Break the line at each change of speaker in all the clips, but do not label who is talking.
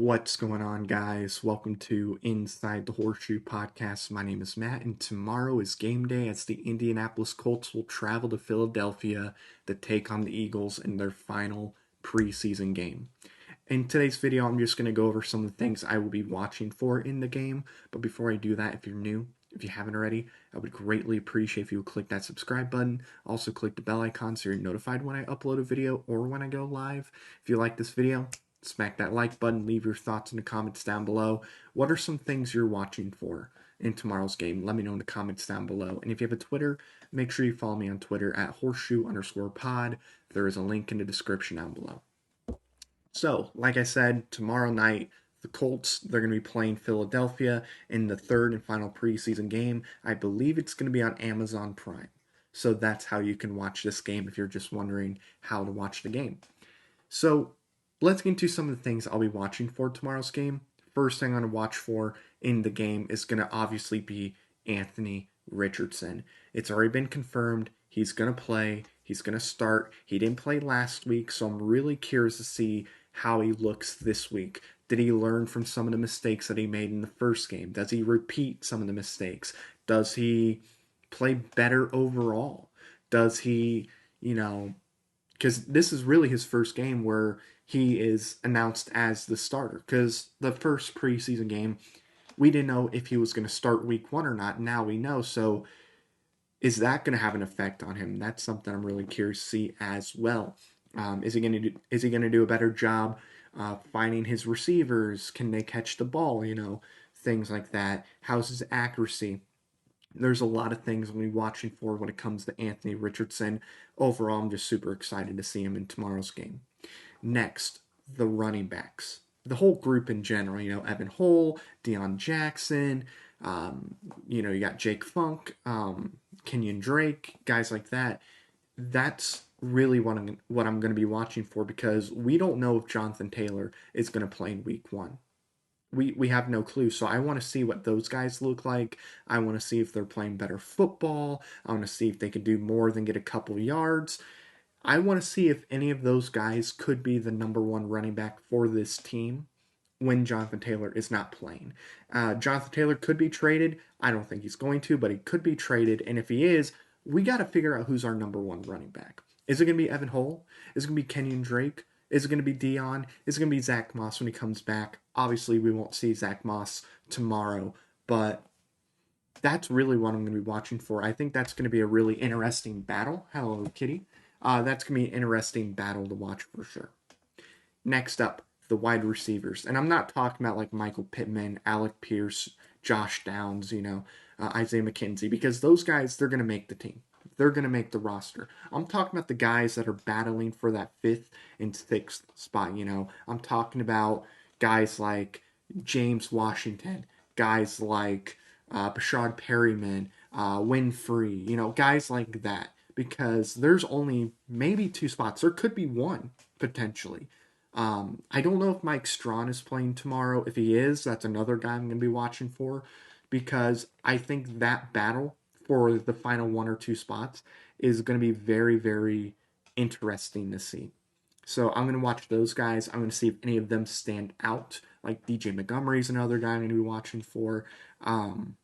What's going on, guys? Welcome to Inside the Horseshoe Podcast. My name is Matt, and tomorrow is game day as the Indianapolis Colts will travel to Philadelphia to take on the Eagles in their final preseason game. In today's video, I'm just going to go over some of the things I will be watching for in the game. But before I do that, if you're new, if you haven't already, I would greatly appreciate if you would click that subscribe button. Also, click the bell icon so you're notified when I upload a video or when I go live. If you like this video, smack that like button. Leave your thoughts in the comments down below. What are some things you're watching for in tomorrow's game? Let me know in the comments down below. And if you have a Twitter, make sure you follow me on Twitter at horseshoe_pod. There is a link in the description down below. So, like I said, tomorrow night, the Colts, they're going to be playing Philadelphia in the third and final preseason game. I believe it's going to be on Amazon Prime. So that's how you can watch this game if you're just wondering how to watch the game. So let's get into some of the things I'll be watching for tomorrow's game. First thing I'm going to watch for in the game is going to obviously be Anthony Richardson. It's already been confirmed. He's going to play. He's going to start. He didn't play last week, so I'm really curious to see how he looks this week. Did he learn from some of the mistakes that he made in the first game? Does he repeat some of the mistakes? Does he play better overall? Does he, because this is really his first game where he is announced as the starter. Because the first preseason game, we didn't know if he was going to start week one or not. Now we know. So is that going to have an effect on him? That's something I'm really curious to see as well. Is he going to do a better job finding his receivers? Can they catch the ball? Things like that. How's his accuracy? There's a lot of things I'm going to be watching for when it comes to Anthony Richardson. Overall, I'm just super excited to see him in tomorrow's game. Next, the running backs. The whole group in general, Evan Hull, Deion Jackson, you got Jake Funk, Kenyon Drake, guys like that. That's really what I'm going to be watching for because we don't know if Jonathan Taylor is going to play in week one. We have no clue. So I want to see what those guys look like. I want to see if they're playing better football. I want to see if they can do more than get a couple yards. I want to see if any of those guys could be the number one running back for this team when Jonathan Taylor is not playing. Jonathan Taylor could be traded. I don't think he's going to, but he could be traded. And if he is, we got to figure out who's our number one running back. Is it going to be Evan Hull? Is it going to be Kenyon Drake? Is it going to be Deion? Is it going to be Zach Moss when he comes back? Obviously, we won't see Zach Moss tomorrow, but that's really what I'm going to be watching for. I think that's going to be a really interesting battle. Hello, Kitty. That's going to be an interesting battle to watch for sure. Next up, the wide receivers. And I'm not talking about like Michael Pittman, Alec Pierce, Josh Downs, Isaiah McKenzie, because those guys, they're going to make the team. They're going to make the roster. I'm talking about the guys that are battling for that 5th and 6th spot, I'm talking about guys like James Washington, guys like Bashad Perryman, Winfrey, guys like that. Because there's only maybe 2 spots. There could be 1, potentially. I don't know if Mike Strawn is playing tomorrow. If he is, that's another guy I'm going to be watching for. Because I think that battle for the final 1 or 2 spots is going to be very, very interesting to see. So I'm going to watch those guys. I'm going to see if any of them stand out. Like DJ Montgomery is another guy I'm going to be watching for. I'm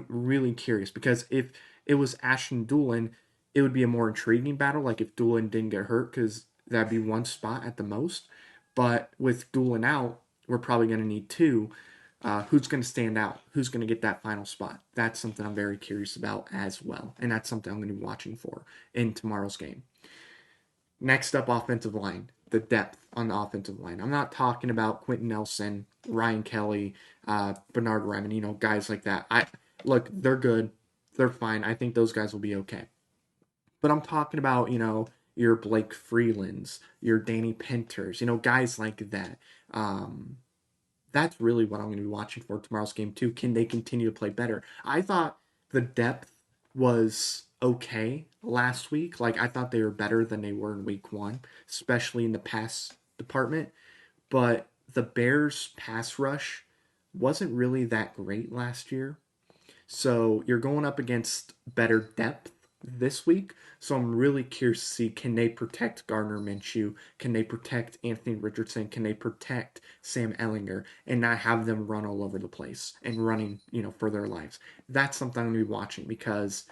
really curious because if it was Ashton Dulin, it would be a more intriguing battle. Like if Dulin didn't get hurt, because that'd be 1 spot at the most. But with Dulin out, we're probably going to need 2. Who's going to stand out? Who's going to get that final spot? That's something I'm very curious about as well. And that's something I'm going to be watching for in tomorrow's game. Next up, offensive line. The depth on the offensive line. I'm not talking about Quentin Nelson, Ryan Kelly, Bernard Raymond, guys like that. Look, they're good. They're fine. I think those guys will be okay. But I'm talking about, your Blake Freelands, your Danny Penters, guys like that. That's really what I'm going to be watching for tomorrow's game too. Can they continue to play better? I thought the depth was okay last week. Like I thought they were better than they were in week 1, especially in the pass department. But the Bears pass rush wasn't really that great last year. So you're going up against better depth this week. So I'm really curious to see, can they protect Gardner Minshew? Can they protect Anthony Richardson? Can they protect Sam Ellinger and not have them run all over the place and running, for their lives? That's something I'm going to be watching because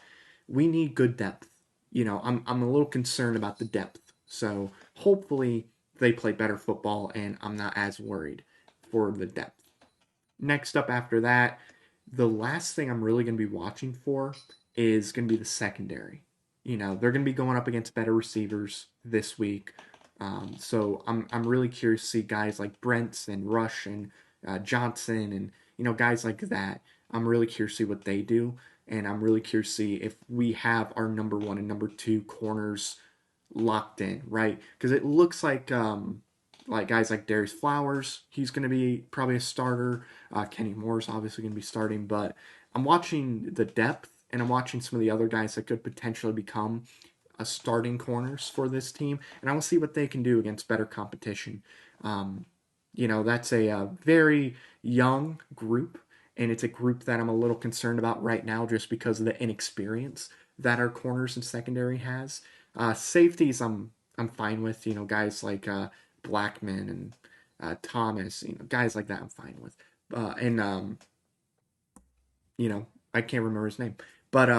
we need good depth. I'm a little concerned about the depth. So hopefully they play better football and I'm not as worried for the depth. Next up after that, the last thing I'm really going to be watching for is going to be the secondary. They're going to be going up against better receivers this week. So I'm really curious to see guys like Brents and Rush and Johnson and guys like that. I'm really curious to see what they do, and I'm really curious to see if we have our number one and number two corners locked in, right? Because it looks like guys like Darius Flowers, he's going to be probably a starter. Kenny Moore's obviously going to be starting, but I'm watching the depth and I'm watching some of the other guys that could potentially become a starting corners for this team, and I want to see what they can do against better competition. Um, that's a very young group, and it's a group that I'm a little concerned about right now just because of the inexperience that our corners and secondary has. Safeties, I'm fine with. Guys like Blackman and Thomas, guys like that, I'm fine with. And I can't remember his name, but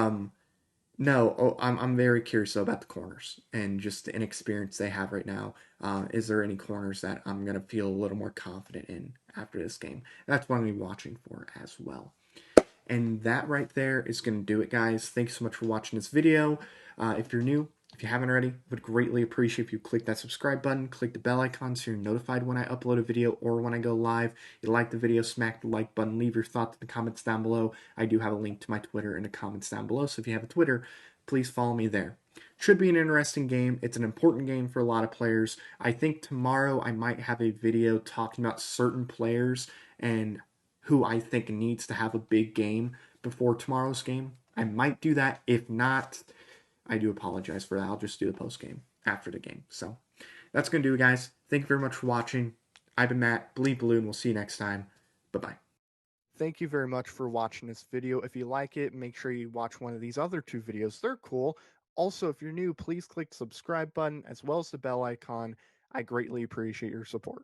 no, I'm very curious though about the corners and just the inexperience they have right now. Is there any corners that I'm gonna feel a little more confident in after this game? That's what I'm gonna be watching for as well. And that right there is going to do it, guys. Thanks so much for watching this video. If you're new, if you haven't already, would greatly appreciate if you click that subscribe button, click the bell icon so you're notified when I upload a video or when I go live. If you like the video, smack the like button, leave your thoughts in the comments down below. I do have a link to my Twitter in the comments down below, so if you have a Twitter, please follow me there. Should be an interesting game. It's an important game for a lot of players. I think tomorrow I might have a video talking about certain players and who I think needs to have a big game before tomorrow's game. I might do that. If not, I do apologize for that. I'll just do the post game after the game. So that's going to do it, guys. Thank you very much for watching. I've been Matt, Bleed Blue, and we'll see you next time. Bye-bye. Thank you very much for watching this video. If you like it, make sure you watch one of these other two videos. They're cool. Also, if you're new, please click the subscribe button as well as the bell icon. I greatly appreciate your support.